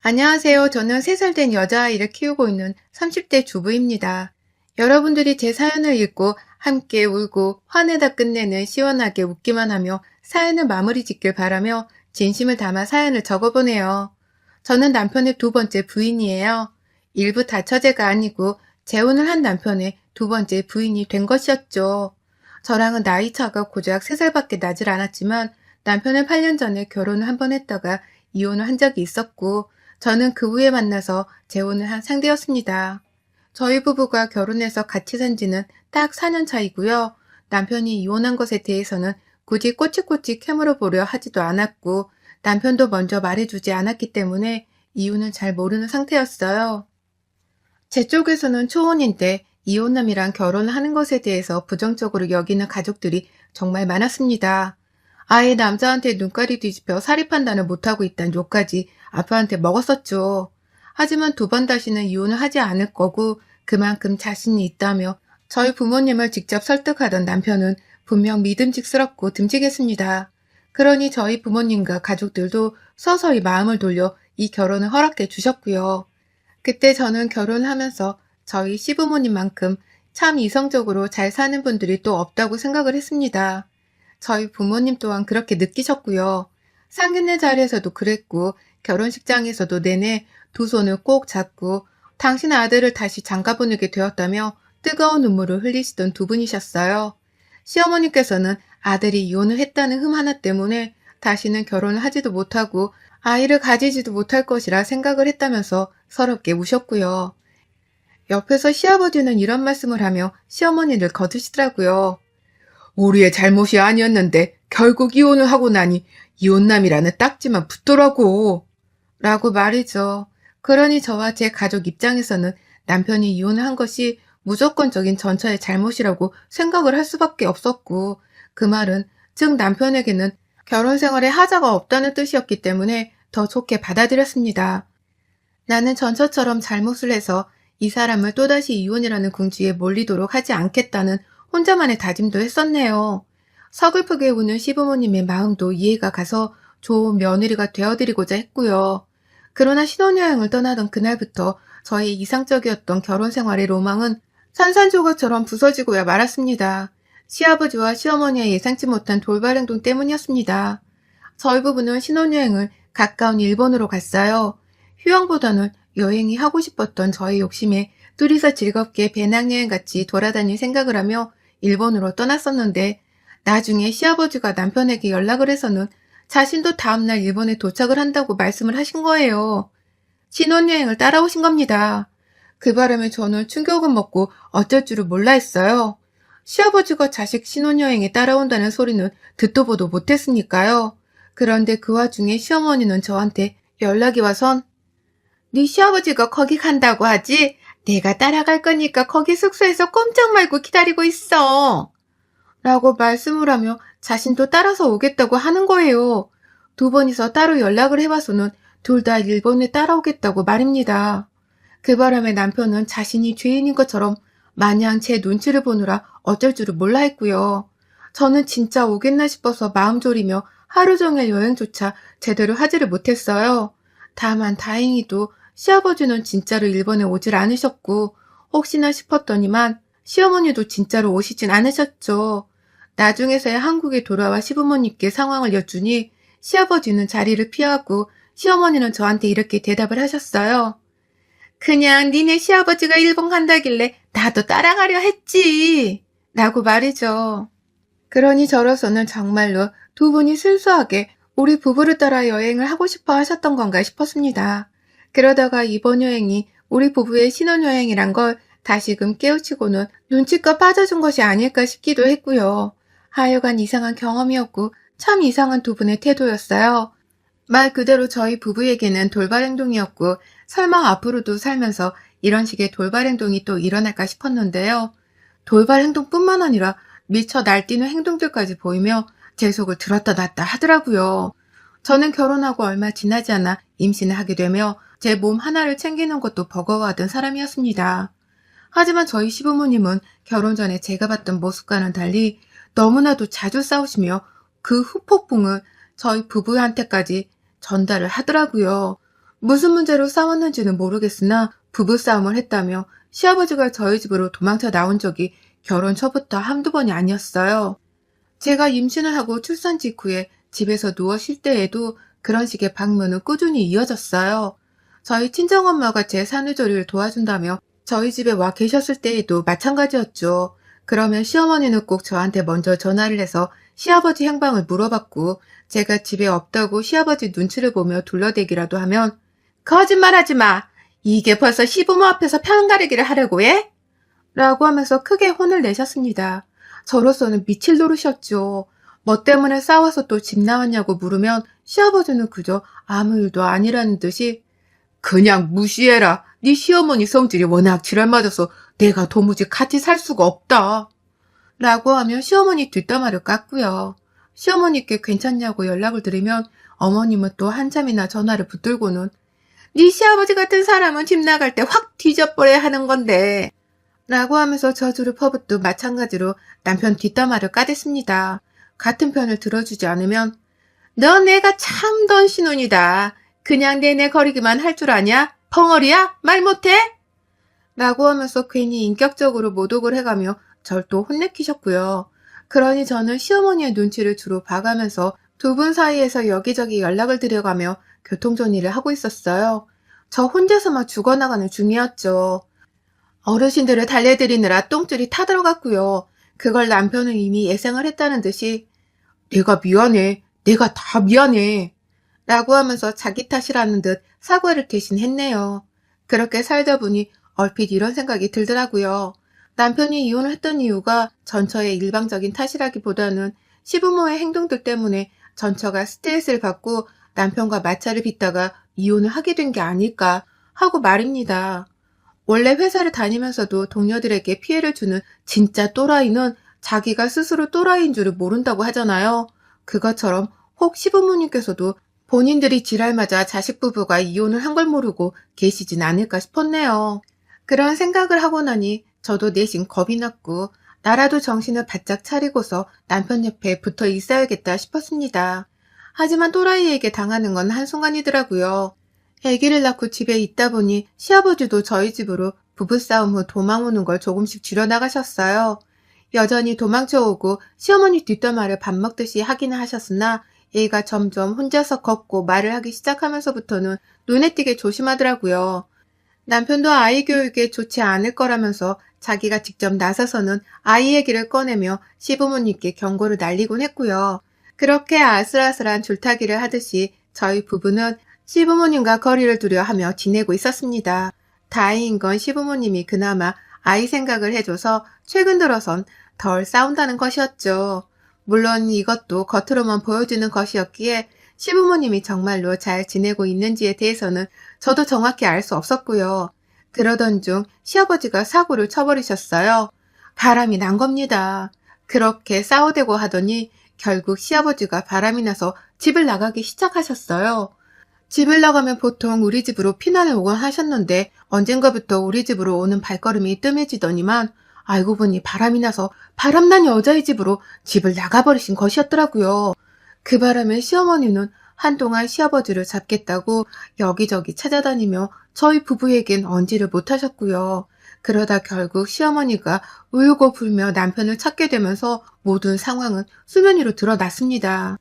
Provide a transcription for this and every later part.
안녕하세요. 저는 3살 된 여자아이를 키우고 있는 30대 주부입니다. 여러분들이 제 사연을 읽고 함께 울고 화내다 끝내는 시원하게 웃기만 하며 사연을 마무리 짓길 바라며 진심을 담아 사연을 적어보네요. 저는 남편의 두 번째 부인이에요. 일부 다처제가 아니고 재혼을 한 남편의 두 번째 부인이 된 것이었죠. 저랑은 나이 차가 고작 3살밖에 나질 않았지만 남편은 8년 전에 결혼을 한 번 했다가 이혼을 한 적이 있었고 저는 그 후에 만나서 재혼을 한 상대였습니다. 저희 부부가 결혼해서 같이 산 지는 딱 4년 차이고요. 남편이 이혼한 것에 대해서는 굳이 꼬치꼬치 캐물어 보려 하지도 않았고 남편도 먼저 말해주지 않았기 때문에 이유는 잘 모르는 상태였어요. 제 쪽에서는 초혼인데 이혼남이랑 결혼을 하는 것에 대해서 부정적으로 여기는 가족들이 정말 많았습니다. 아예 남자한테 눈깔이 뒤집혀 사리 판단을 못하고 있다는 욕까지 아빠한테 먹었었죠. 하지만 두 번 다시는 이혼을 하지 않을 거고 그만큼 자신이 있다며 저희 부모님을 직접 설득하던 남편은 분명 믿음직스럽고 듬직했습니다. 그러니 저희 부모님과 가족들도 서서히 마음을 돌려 이 결혼을 허락해 주셨고요. 그때 저는 결혼하면서 저희 시부모님만큼 참 이성적으로 잘 사는 분들이 또 없다고 생각을 했습니다. 저희 부모님 또한 그렇게 느끼셨고요. 상견례 자리에서도 그랬고 결혼식장에서도 내내 두 손을 꼭 잡고 당신 아들을 다시 장가 보내게 되었다며 뜨거운 눈물을 흘리시던 두 분이셨어요. 시어머니께서는 아들이 이혼을 했다는 흠 하나 때문에 다시는 결혼을 하지도 못하고 아이를 가지지도 못할 것이라 생각을 했다면서 서럽게 우셨고요. 옆에서 시아버지는 이런 말씀을 하며 시어머니를 거두시더라고요. 우리의 잘못이 아니었는데 결국 이혼을 하고 나니 이혼남이라는 딱지만 붙더라고. 라고 말이죠. 그러니 저와 제 가족 입장에서는 남편이 이혼을 한 것이 무조건적인 전처의 잘못이라고 생각을 할 수밖에 없었고 그 말은 즉 남편에게는 결혼 생활에 하자가 없다는 뜻이었기 때문에 더 좋게 받아들였습니다. 나는 전처처럼 잘못을 해서 이 사람을 또다시 이혼이라는 궁지에 몰리도록 하지 않겠다는 혼자만의 다짐도 했었네요. 서글프게 우는 시부모님의 마음도 이해가 가서 좋은 며느리가 되어드리고자 했고요. 그러나 신혼여행을 떠나던 그날부터 저의 이상적이었던 결혼 생활의 로망은 산산조각처럼 부서지고야 말았습니다. 시아버지와 시어머니의 예상치 못한 돌발 행동 때문이었습니다. 저희 부부는 신혼여행을 가까운 일본으로 갔어요. 휴양보다는 여행이 하고 싶었던 저의 욕심에 둘이서 즐겁게 배낭여행같이 돌아다닐 생각을 하며 일본으로 떠났었는데 나중에 시아버지가 남편에게 연락을 해서는 자신도 다음날 일본에 도착을 한다고 말씀을 하신 거예요. 신혼여행을 따라오신 겁니다. 그 바람에 저는 충격을 먹고 어쩔 줄을 몰라 했어요. 시아버지가 자식 신혼여행에 따라온다는 소리는 듣도 보도 못했으니까요. 그런데 그 와중에 시어머니는 저한테 연락이 와선 네 시아버지가 거기 간다고 하지? 내가 따라갈 거니까 거기 숙소에서 꼼짝 말고 기다리고 있어. 라고 말씀을 하며 자신도 따라서 오겠다고 하는 거예요. 두 번이서 따로 연락을 해봐서는 둘 다 일본에 따라오겠다고 말입니다. 그 바람에 남편은 자신이 죄인인 것처럼 마냥 제 눈치를 보느라 어쩔 줄을 몰라 했고요. 저는 진짜 오겠나 싶어서 마음 졸이며 하루 종일 여행조차 제대로 하지를 못했어요. 다만 다행히도 시아버지는 진짜로 일본에 오질 않으셨고 혹시나 싶었더니만 시어머니도 진짜로 오시진 않으셨죠. 나중에서야 한국에 돌아와 시부모님께 상황을 여쭈니 시아버지는 자리를 피하고 시어머니는 저한테 이렇게 대답을 하셨어요. 그냥 니네 시아버지가 일본 간다길래 나도 따라가려 했지. 라고 말이죠. 그러니 저로서는 정말로 두 분이 순수하게 우리 부부를 따라 여행을 하고 싶어 하셨던 건가 싶었습니다. 그러다가 이번 여행이 우리 부부의 신혼여행이란 걸 다시금 깨우치고는 눈치껏 빠져준 것이 아닐까 싶기도 했고요. 하여간 이상한 경험이었고 참 이상한 두 분의 태도였어요. 말 그대로 저희 부부에게는 돌발 행동이었고 설마 앞으로도 살면서 이런 식의 돌발 행동이 또 일어날까 싶었는데요. 돌발 행동뿐만 아니라 미처 날뛰는 행동들까지 보이며 제 속을 들었다 놨다 하더라고요. 저는 결혼하고 얼마 지나지 않아 임신을 하게 되며 제 몸 하나를 챙기는 것도 버거워하던 사람이었습니다. 하지만 저희 시부모님은 결혼 전에 제가 봤던 모습과는 달리 너무나도 자주 싸우시며 그 후폭풍을 저희 부부한테까지 전달을 하더라고요. 무슨 문제로 싸웠는지는 모르겠으나 부부싸움을 했다며 시아버지가 저희 집으로 도망쳐 나온 적이 결혼 초부터 한두 번이 아니었어요. 제가 임신을 하고 출산 직후에 집에서 누워 쉴 때에도 그런 식의 방문은 꾸준히 이어졌어요. 저희 친정엄마가 제 산후조리를 도와준다며 저희 집에 와 계셨을 때에도 마찬가지였죠. 그러면 시어머니는 꼭 저한테 먼저 전화를 해서 시아버지 행방을 물어봤고, 제가 집에 없다고 시아버지 눈치를 보며 둘러대기라도 하면 거짓말하지 마! 이게 벌써 시부모 앞에서 편 가르기를 하려고 해? 라고 하면서 크게 혼을 내셨습니다. 저로서는 미칠 노릇이었죠. 뭐 때문에 싸워서 또 집 나왔냐고 물으면 시아버지는 그저 아무 일도 아니라는 듯이 그냥 무시해라. 네 시어머니 성질이 워낙 지랄맞아서 내가 도무지 같이 살 수가 없다. 라고 하며 시어머니 뒷담화를 깠고요. 시어머니께 괜찮냐고 연락을 드리면 어머님은 또 한참이나 전화를 붙들고는 네 시아버지 같은 사람은 집 나갈 때 확 뒤져버려야 하는 건데 라고 하면서 저주를 퍼붓도 마찬가지로 남편 뒷담화를 까댔습니다. 같은 편을 들어주지 않으면 너 내가 참던 신혼이다. 그냥 내내 거리기만 할 줄 아냐? 벙어리야? 말 못해? 라고 하면서 괜히 인격적으로 모독을 해가며 절 또 혼내키셨고요. 그러니 저는 시어머니의 눈치를 주로 봐가면서 두 분 사이에서 여기저기 연락을 드려가며 교통정리를 하고 있었어요. 저 혼자서만 죽어나가는 중이었죠. 어르신들을 달래드리느라 똥줄이 타들어갔고요. 그걸 남편은 이미 예상을 했다는 듯이 내가 미안해. 내가 다 미안해. 라고 하면서 자기 탓이라는 듯 사과를 대신 했네요. 그렇게 살다 보니 얼핏 이런 생각이 들더라고요. 남편이 이혼을 했던 이유가 전처의 일방적인 탓이라기보다는 시부모의 행동들 때문에 전처가 스트레스를 받고 남편과 마찰을 빚다가 이혼을 하게 된 게 아닐까 하고 말입니다. 원래 회사를 다니면서도 동료들에게 피해를 주는 진짜 또라이는 자기가 스스로 또라이인 줄을 모른다고 하잖아요. 그것처럼 혹 시부모님께서도 본인들이 지랄 맞아 자식 부부가 이혼을 한 걸 모르고 계시진 않을까 싶었네요. 그런 생각을 하고 나니 저도 내심 겁이 났고 나라도 정신을 바짝 차리고서 남편 옆에 붙어 있어야겠다 싶었습니다. 하지만 또라이에게 당하는 건 한순간이더라고요. 아기를 낳고 집에 있다 보니 시아버지도 저희 집으로 부부싸움 후 도망 오는 걸 조금씩 줄여나가셨어요. 여전히 도망쳐 오고 시어머니 뒷담화를 밥 먹듯이 하기는 하셨으나 얘가 점점 혼자서 걷고 말을 하기 시작하면서부터는 눈에 띄게 조심하더라고요. 남편도 아이 교육에 좋지 않을 거라면서 자기가 직접 나서서는 아이 얘기를 꺼내며 시부모님께 경고를 날리곤 했고요. 그렇게 아슬아슬한 줄타기를 하듯이 저희 부부는 시부모님과 거리를 두려 하며 지내고 있었습니다. 다행인 건 시부모님이 그나마 아이 생각을 해줘서 최근 들어선 덜 싸운다는 것이었죠. 물론 이것도 겉으로만 보여주는 것이었기에 시부모님이 정말로 잘 지내고 있는지에 대해서는 저도 정확히 알 수 없었고요. 그러던 중 시아버지가 사고를 쳐버리셨어요. 바람이 난 겁니다. 그렇게 싸우대고 하더니 결국 시아버지가 바람이 나서 집을 나가기 시작하셨어요. 집을 나가면 보통 우리 집으로 피난을 오곤 하셨는데 언젠가부터 우리 집으로 오는 발걸음이 뜸해지더니만 알고 보니 바람이 나서 바람난 여자의 집으로 집을 나가버리신 것이었더라고요. 그 바람에 시어머니는 한동안 시아버지를 잡겠다고 여기저기 찾아다니며 저희 부부에겐 언지를 못하셨고요. 그러다 결국 시어머니가 울고 불며 남편을 찾게 되면서 모든 상황은 수면 위로 드러났습니다.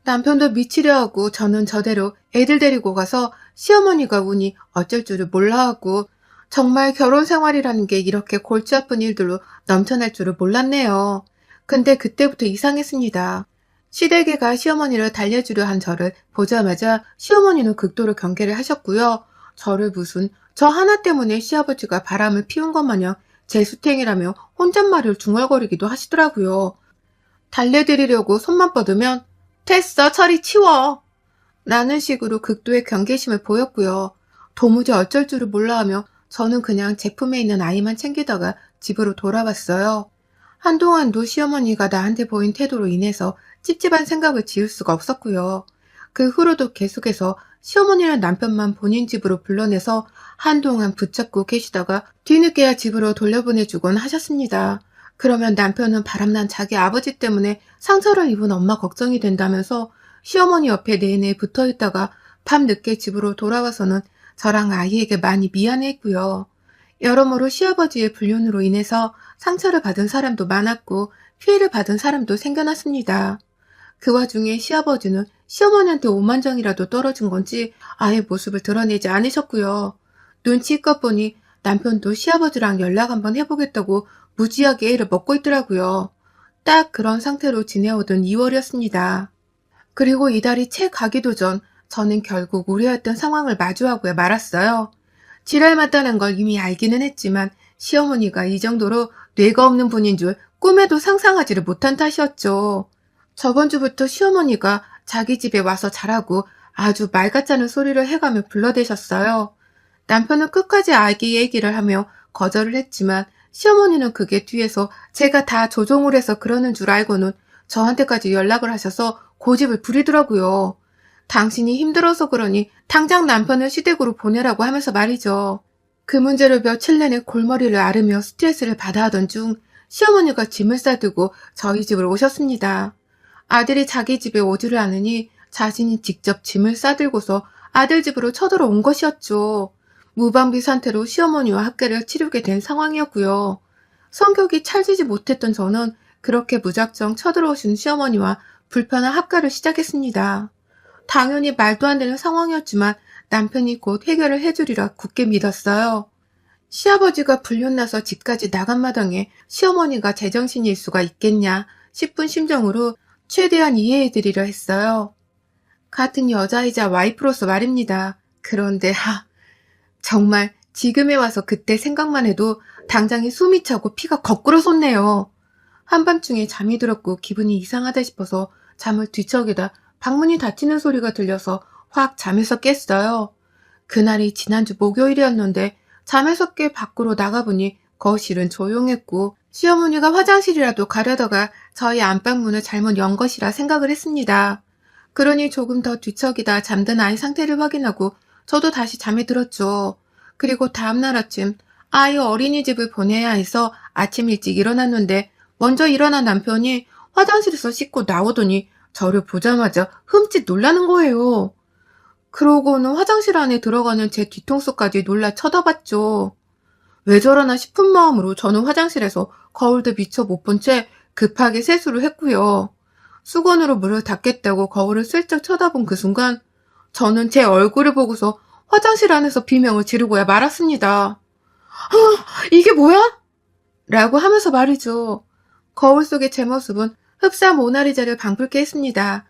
남편도 미치려 하고 저는 저대로 애들 데리고 가서 시어머니가 우니 어쩔 줄을 몰라 하고 정말 결혼 생활이라는 게 이렇게 골치 아픈 일들로 넘쳐날 줄을 몰랐네요. 근데 그때부터 이상했습니다. 시댁애가 시어머니를 달래주려 한 저를 보자마자 시어머니는 극도로 경계를 하셨고요. 저를 무슨 저 하나 때문에 시아버지가 바람을 피운 것 마냥 제 수탱이라며 혼잣말을 중얼거리기도 하시더라고요. 달래드리려고 손만 뻗으면 됐어, 저리 치워! 라는 식으로 극도의 경계심을 보였고요. 도무지 어쩔 줄을 몰라 하며 저는 그냥 제품에 있는 아이만 챙기다가 집으로 돌아왔어요. 한동안도 시어머니가 나한테 보인 태도로 인해서 찝찝한 생각을 지울 수가 없었고요. 그 후로도 계속해서 시어머니는 남편만 본인 집으로 불러내서 한동안 붙잡고 계시다가 뒤늦게야 집으로 돌려보내주곤 하셨습니다. 그러면 남편은 바람난 자기 아버지 때문에 상처를 입은 엄마 걱정이 된다면서 시어머니 옆에 내내 붙어있다가 밤늦게 집으로 돌아와서는 저랑 아이에게 많이 미안해했고요. 여러모로 시아버지의 불륜으로 인해서 상처를 받은 사람도 많았고 피해를 받은 사람도 생겨났습니다. 그 와중에 시아버지는 시어머니한테 오만정이라도 떨어진 건지 아예 모습을 드러내지 않으셨고요. 눈치껏 보니 남편도 시아버지랑 연락 한번 해보겠다고 무지하게 애를 먹고 있더라고요. 딱 그런 상태로 지내오던 2월이었습니다. 그리고 이달이 채 가기도 전 저는 결국 우려했던 상황을 마주하고 말았어요. 지랄 맞다는 걸 이미 알기는 했지만 시어머니가 이 정도로 뇌가 없는 분인 줄 꿈에도 상상하지를 못한 탓이었죠. 저번 주부터 시어머니가 자기 집에 와서 자라고 아주 말 같지 않은 소리를 해가며 불러대셨어요. 남편은 끝까지 아기 얘기를 하며 거절을 했지만 시어머니는 그게 뒤에서 제가 다 조종을 해서 그러는 줄 알고는 저한테까지 연락을 하셔서 고집을 부리더라고요. 당신이 힘들어서 그러니 당장 남편을 시댁으로 보내라고 하면서 말이죠. 그 문제로 며칠 내내 골머리를 앓으며 스트레스를 받아 하던 중 시어머니가 짐을 싸들고 저희 집으로 오셨습니다. 아들이 자기 집에 오지를 않으니 자신이 직접 짐을 싸들고서 아들 집으로 쳐들어온 것이었죠. 무방비 상태로 시어머니와 학교를 치르게 된 상황이었고요. 성격이 찰지지 못했던 저는 그렇게 무작정 쳐들어오신 시어머니와 불편한 합가를 시작했습니다. 당연히 말도 안 되는 상황이었지만 남편이 곧 해결을 해주리라 굳게 믿었어요. 시아버지가 불륜나서 집까지 나간 마당에 시어머니가 제정신일 수가 있겠냐 싶은 심정으로 최대한 이해해드리려 했어요. 같은 여자이자 와이프로서 말입니다. 그런데 정말 지금에 와서 그때 생각만 해도 당장에 숨이 차고 피가 거꾸로 솟네요. 한밤중에 잠이 들었고 기분이 이상하다 싶어서 잠을 뒤척이다 방문이 닫히는 소리가 들려서 확 잠에서 깼어요. 그날이 지난주 목요일이었는데 잠에서 깨 밖으로 나가보니 거실은 조용했고 시어머니가 화장실이라도 가려다가 저희 안방문을 잘못 연 것이라 생각을 했습니다. 그러니 조금 더 뒤척이다 잠든 아이 상태를 확인하고 저도 다시 잠에 들었죠. 그리고 다음날 아침 아이 어린이집을 보내야 해서 아침 일찍 일어났는데 먼저 일어난 남편이 화장실에서 씻고 나오더니 저를 보자마자 흠칫 놀라는 거예요. 그러고는 화장실 안에 들어가는 제 뒤통수까지 놀라 쳐다봤죠. 왜 저러나 싶은 마음으로 저는 화장실에서 거울도 미처 못 본 채 급하게 세수를 했고요. 수건으로 물을 닦겠다고 거울을 슬쩍 쳐다본 그 순간 저는 제 얼굴을 보고서 화장실 안에서 비명을 지르고야 말았습니다. 이게 뭐야? 라고 하면서 말이죠. 거울 속의 제 모습은 흡사 모나리자를 방불케 했습니다.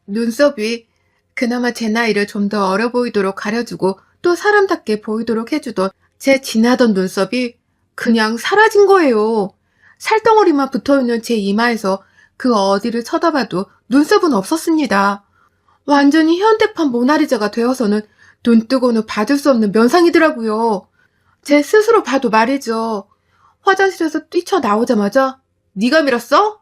눈썹이 그나마 제 나이를 좀 더 어려 보이도록 가려주고 또 사람답게 보이도록 해주던 제 지나던 눈썹이 그냥 사라진 거예요. 살덩어리만 붙어있는 제 이마에서 그 어디를 쳐다봐도 눈썹은 없었습니다. 완전히 현대판 모나리자가 되어서는 눈 뜨고는 받을 수 없는 면상이더라고요. 제 스스로 봐도 말이죠. 화장실에서 뛰쳐나오자마자 네가 밀었어?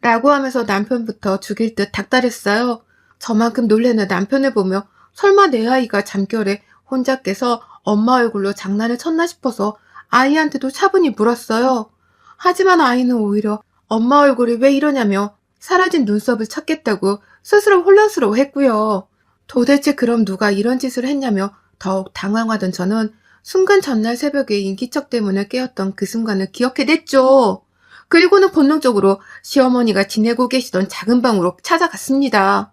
라고 하면서 남편부터 죽일 듯 닥달했어요. 저만큼 놀래는 남편을 보며 설마 내 아이가 잠결에 혼자 깨서 엄마 얼굴로 장난을 쳤나 싶어서 아이한테도 차분히 물었어요. 하지만 아이는 오히려 엄마 얼굴이 왜 이러냐며 사라진 눈썹을 찾겠다고 스스로 혼란스러워했고요. 도대체 그럼 누가 이런 짓을 했냐며 더욱 당황하던 저는 순간 전날 새벽에 인기척 때문에 깨었던 그 순간을 기억해냈죠. 그리고는 본능적으로 시어머니가 지내고 계시던 작은 방으로 찾아갔습니다.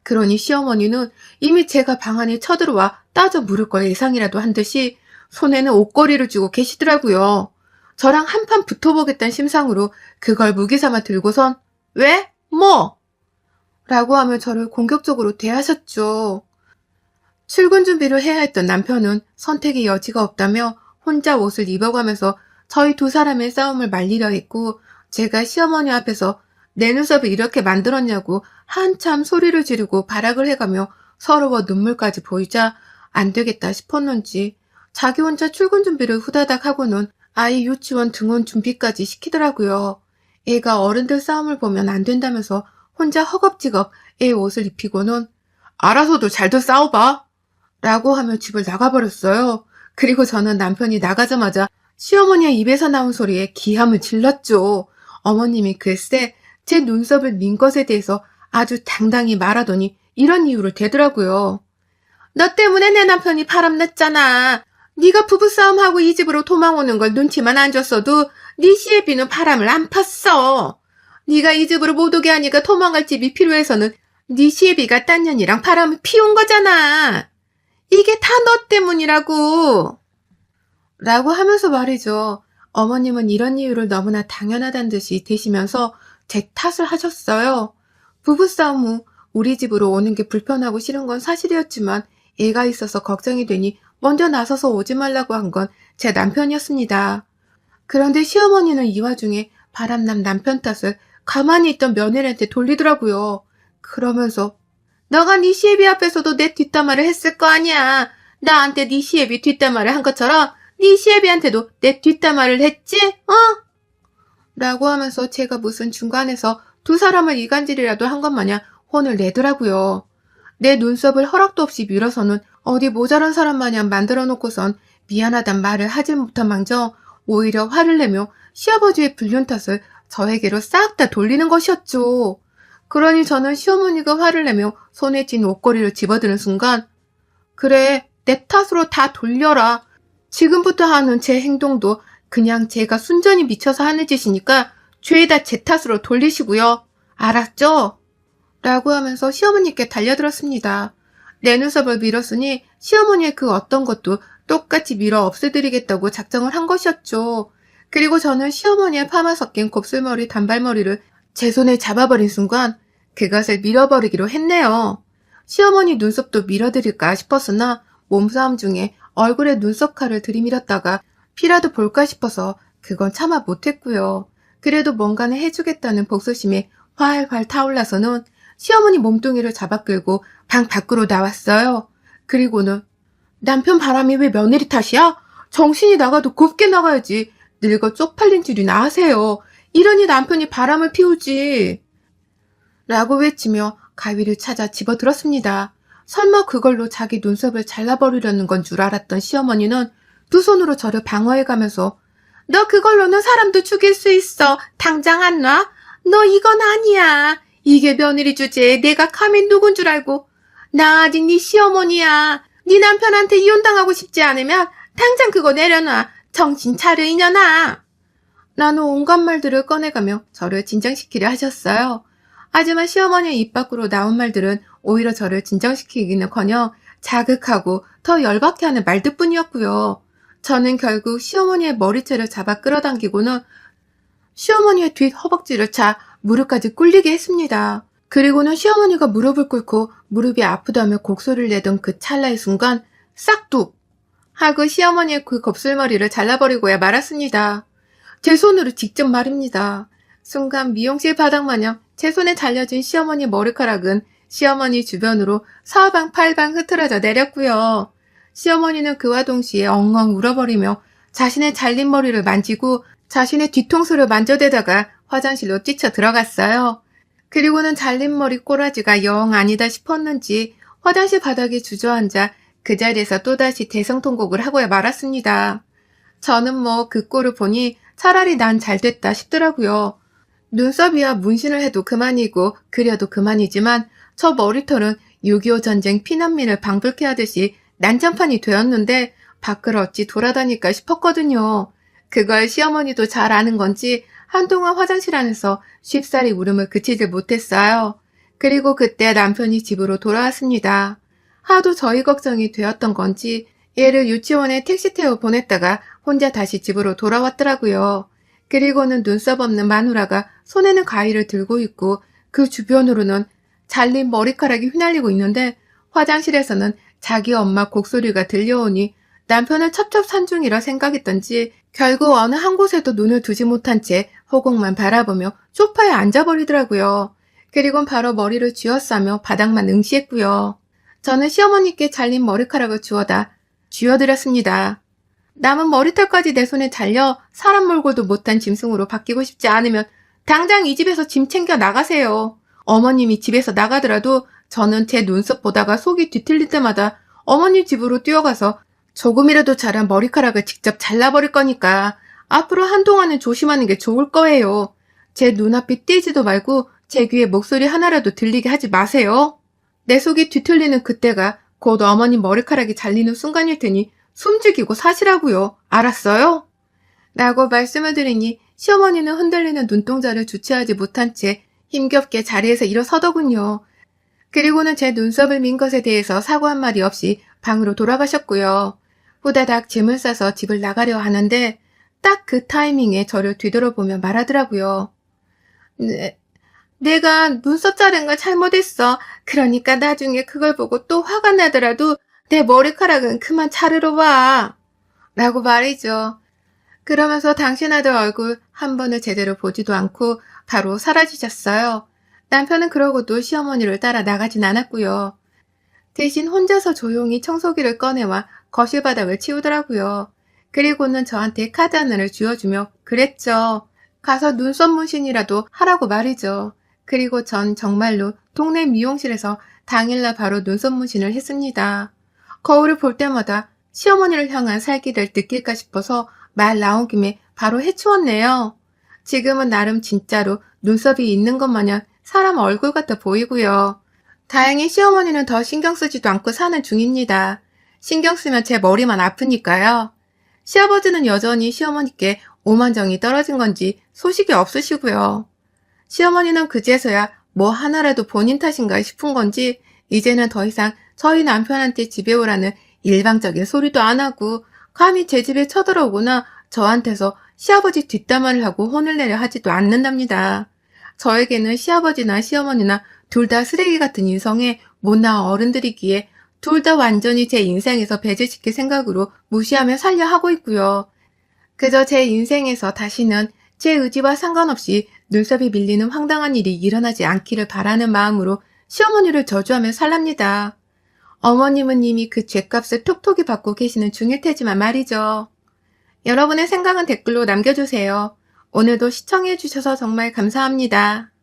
그러니 시어머니는 이미 제가 방 안에 쳐들어와 따져 물을 걸 예상이라도 한 듯이 손에는 옷걸이를 쥐고 계시더라고요. 저랑 한판 붙어보겠다는 심상으로 그걸 무기삼아 들고선 왜? 뭐? 라고 하며 저를 공격적으로 대하셨죠. 출근 준비를 해야 했던 남편은 선택의 여지가 없다며 혼자 옷을 입어가면서 저희 두 사람의 싸움을 말리려 했고 제가 시어머니 앞에서 내 눈썹을 이렇게 만들었냐고 한참 소리를 지르고 발악을 해가며 서러워 눈물까지 보이자 안 되겠다 싶었는지 자기 혼자 출근 준비를 후다닥 하고는 아이 유치원 등원 준비까지 시키더라고요. 애가 어른들 싸움을 보면 안 된다면서 혼자 허겁지겁 애 옷을 입히고는 알아서도 잘도 싸워봐 라고 하며 집을 나가버렸어요. 그리고 저는 남편이 나가자마자 시어머니의 입에서 나온 소리에 기함을 질렀죠. 어머님이 글쎄 제 눈썹을 민 것에 대해서 아주 당당히 말하더니 이런 이유를 대더라고요. 너 때문에 내 남편이 바람났잖아. 네가 부부싸움하고 이 집으로 도망오는 걸 눈치만 안 줬어도 네 시애비는 바람을 안 폈어. 네가 이 집으로 못 오게 하니까 도망갈 집이 필요해서는 네 시애비가 딴 년이랑 바람을 피운 거잖아. 이게 다 너 때문이라고. 라고 하면서 말이죠. 어머님은 이런 이유를 너무나 당연하다는 듯이 대시면서 제 탓을 하셨어요. 부부싸움 후 우리 집으로 오는 게 불편하고 싫은 건 사실이었지만 애가 있어서 걱정이 되니 먼저 나서서 오지 말라고 한 건 제 남편이었습니다. 그런데 시어머니는 이 와중에 바람난 남편 탓을 가만히 있던 며느리한테 돌리더라고요. 그러면서 너가 네 시애비 앞에서도 내 뒷담화를 했을 거 아니야. 나한테 네 시애비 뒷담화를 한 것처럼 네 시애비한테도 내 뒷담화를 했지? 라고 하면서 제가 무슨 중간에서 두 사람을 이간질이라도 한 것 마냥 혼을 내더라고요. 내 눈썹을 허락도 없이 밀어서는 어디 모자란 사람 마냥 만들어 놓고선 미안하단 말을 하질 못한 망정 오히려 화를 내며 시아버지의 불륜 탓을 저에게로 싹 다 돌리는 것이었죠. 그러니 저는 시어머니가 화를 내며 손에 쥔 옷걸이를 집어드는 순간 그래, 내 탓으로 다 돌려라. 지금부터 하는 제 행동도 그냥 제가 순전히 미쳐서 하는 짓이니까 죄다 제 탓으로 돌리시고요. 알았죠? 라고 하면서 시어머니께 달려들었습니다. 내 눈썹을 밀었으니 시어머니의 그 어떤 것도 똑같이 밀어 없애드리겠다고 작정을 한 것이었죠. 그리고 저는 시어머니의 파마 섞인 곱슬머리 단발머리를 제 손에 잡아버린 순간 그것을 밀어버리기로 했네요. 시어머니 눈썹도 밀어드릴까 싶었으나 몸싸움 중에 얼굴에 눈썹 칼을 들이밀었다가 피라도 볼까 싶어서 그건 참아 못했고요. 그래도 뭔가는 해주겠다는 복수심에 활활 타올라서는 시어머니 몸뚱이를 잡아 끌고 방 밖으로 나왔어요. 그리고는 남편 바람이 왜 며느리 탓이야? 정신이 나가도 곱게 나가야지. 늙어 쪽팔린 줄이나 아세요. 이러니 남편이 바람을 피우지. 라고 외치며 가위를 찾아 집어들었습니다. 설마 그걸로 자기 눈썹을 잘라버리려는 건 줄 알았던 시어머니는 두 손으로 저를 방어해가면서 너 그걸로는 사람도 죽일 수 있어. 당장 안 놔? 너 이건 아니야. 이게 며느리 주제에 내가 감히 누군 줄 알고. 나 아직 네 시어머니야. 네 남편한테 이혼당하고 싶지 않으면 당장 그거 내려놔. 정신 차려 이년아. 나는 온갖 말들을 꺼내가며 저를 진정시키려 하셨어요. 하지만 시어머니의 입 밖으로 나온 말들은 오히려 저를 진정시키기는커녕 자극하고 더 열받게 하는 말들뿐이었고요. 저는 결국 시어머니의 머리채를 잡아 끌어당기고는 시어머니의 뒷 허벅지를 차 무릎까지 꿇리게 했습니다. 그리고는 시어머니가 무릎을 꿇고 무릎이 아프다며 곡소리를 내던 그 찰나의 순간 싹둑 하고 시어머니의 그 곱슬머리를 잘라버리고야 말았습니다. 제 손으로 직접 말입니다. 순간 미용실 바닥마냥 제 손에 잘려진 시어머니 머리카락은 시어머니 주변으로 사방팔방 흐트러져 내렸고요. 시어머니는 그와 동시에 엉엉 울어버리며 자신의 잘린 머리를 만지고 자신의 뒤통수를 만져대다가 화장실로 뛰쳐 들어갔어요. 그리고는 잘린 머리 꼬라지가 영 아니다 싶었는지 화장실 바닥에 주저앉아 그 자리에서 또다시 대성통곡을 하고야 말았습니다. 저는 뭐 그 꼴을 보니 차라리 난 잘됐다 싶더라고요. 눈썹이야 문신을 해도 그만이고 그려도 그만이지만 저 머리털은 6.25 전쟁 피난민을 방불케 하듯이 난장판이 되었는데 밖을 어찌 돌아다닐까 싶었거든요. 그걸 시어머니도 잘 아는 건지 한동안 화장실 안에서 쉽사리 울음을 그치질 못했어요. 그리고 그때 남편이 집으로 돌아왔습니다. 하도 저희 걱정이 되었던 건지 얘를 유치원에 택시 태워 보냈다가 혼자 다시 집으로 돌아왔더라고요. 그리고는 눈썹 없는 마누라가 손에는 가위를 들고 있고 그 주변으로는 잘린 머리카락이 휘날리고 있는데 화장실에서는 자기 엄마 곡소리가 들려오니 남편을 첩첩산중이라 생각했던지 결국 어느 한 곳에도 눈을 두지 못한 채 허공만 바라보며 소파에 앉아버리더라고요. 그리곤 바로 머리를 쥐어싸며 바닥만 응시했고요. 저는 시어머니께 잘린 머리카락을 주워다 쥐어드렸습니다. 남은 머리털까지 내 손에 잘려 사람 몰고도 못한 짐승으로 바뀌고 싶지 않으면 당장 이 집에서 짐 챙겨 나가세요. 어머님이 집에서 나가더라도 저는 제 눈썹 보다가 속이 뒤틀릴 때마다 어머님 집으로 뛰어가서 조금이라도 자란 머리카락을 직접 잘라버릴 거니까 앞으로 한동안은 조심하는 게 좋을 거예요. 제 눈앞이 띄지도 말고 제 귀에 목소리 하나라도 들리게 하지 마세요. 내 속이 뒤틀리는 그때가 곧 어머님 머리카락이 잘리는 순간일 테니 숨죽이고 사시라고요. 알았어요? 라고 말씀을 드리니 시어머니는 흔들리는 눈동자를 주체하지 못한 채 힘겹게 자리에서 일어서더군요. 그리고는 제 눈썹을 민 것에 대해서 사과 한마디 없이 방으로 돌아가셨고요. 후다닥 짐을 싸서 집을 나가려 하는데 딱 그 타이밍에 저를 뒤돌아보며 말하더라고요. 네, 내가 눈썹 자른 걸 잘못했어. 그러니까 나중에 그걸 보고 또 화가 나더라도 내 머리카락은 그만 자르러 와. 라고 말이죠. 그러면서 당신 아들 얼굴 한 번을 제대로 보지도 않고 바로 사라지셨어요. 남편은 그러고도 시어머니를 따라 나가진 않았고요. 대신 혼자서 조용히 청소기를 꺼내와 거실 바닥을 치우더라고요. 그리고는 저한테 카드 하나를 쥐어주며 그랬죠. 가서 눈썹 문신이라도 하라고 말이죠. 그리고 전 정말로 동네 미용실에서 당일날 바로 눈썹 문신을 했습니다. 거울을 볼 때마다 시어머니를 향한 살기를 느낄까 싶어서 말 나온 김에 바로 해치웠네요. 지금은 나름 진짜로 눈썹이 있는 것 마냥 사람 얼굴 같아 보이고요. 다행히 시어머니는 더 신경 쓰지도 않고 사는 중입니다. 신경 쓰면 제 머리만 아프니까요. 시아버지는 여전히 시어머니께 오만정이 떨어진 건지 소식이 없으시고요. 시어머니는 그제서야 뭐 하나라도 본인 탓인가 싶은 건지 이제는 더 이상 저희 남편한테 집에 오라는 일방적인 소리도 안 하고 감히 제 집에 쳐들어오거나 저한테서 시아버지 뒷담화를 하고 혼을 내려 하지도 않는답니다. 저에게는 시아버지나 시어머니나 둘 다 쓰레기 같은 인성의 못나은 어른들이기에 둘 다 완전히 제 인생에서 배제시킬 생각으로 무시하며 살려 하고 있고요. 그저 제 인생에서 다시는 제 의지와 상관없이 눈썹이 밀리는 황당한 일이 일어나지 않기를 바라는 마음으로 시어머니를 저주하며 살랍니다. 어머님은 이미 그 죗값을 톡톡히 받고 계시는 중일 테지만 말이죠. 여러분의 생각은 댓글로 남겨주세요. 오늘도 시청해주셔서 정말 감사합니다.